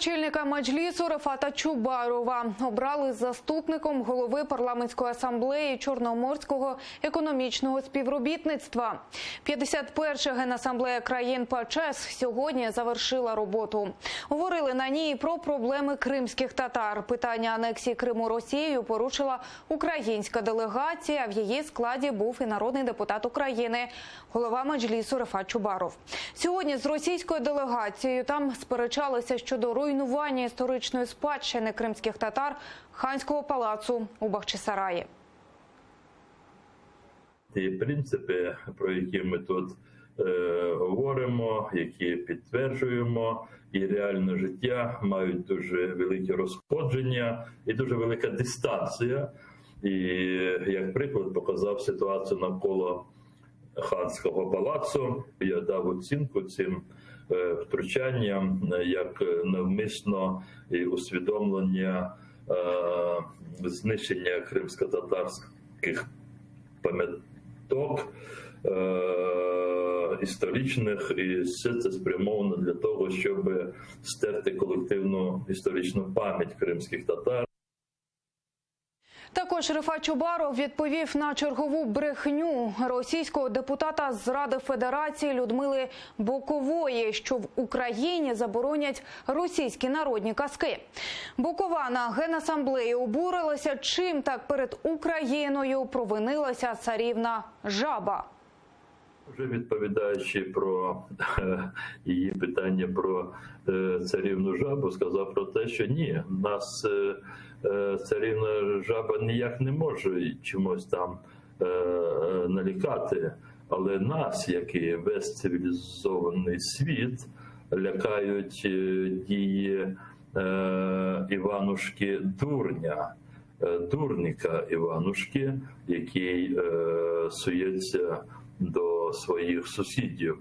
Очільника Меджлісу Рефата Чубарова обрали заступником голови парламентської асамблеї Чорноморського економічного співробітництва. 51-ша Генасамблея країн ПАЧЕС сьогодні завершила роботу. Говорили на ній про проблеми кримських татар. Питання анексії Криму Росією порушила українська делегація. В її складі був і народний депутат України, голова Меджлісу Рефат Чубаров. Сьогодні з російською делегацією там сперечалися щодо руйнування історичної спадщини кримських татар Ханського палацу у Бахчисараї. Ті принципи, про які ми тут говоримо, які підтверджуємо, і реальне життя мають дуже велике розходження і дуже велика дистанція. І як приклад показав ситуацію навколо Ханського палацу. Я дав оцінку цим втручанням як навмисно і усвідомлення знищення кримсько-татарських пам'яток історичних, і все це спрямовано для того, щоб стерти колективну історичну пам'ять кримських татар. Також Рефат Чубаров відповів на чергову брехню російського депутата з Ради Федерації Людмили Бокової, що в Україні заборонять російські народні казки. Бокова на Генасамблеї обурилася, чим так перед Україною провинилася царівна жаба. Вже відповідаючи про її питання про царівну жабу, сказав про те, що ні, нас царівна жаба ніяк не може чомусь там налякати, але нас, як і весь цивілізований світ, лякають дії Іванушки Дурня, дурника Іванушки, який сується до своїх сусідів.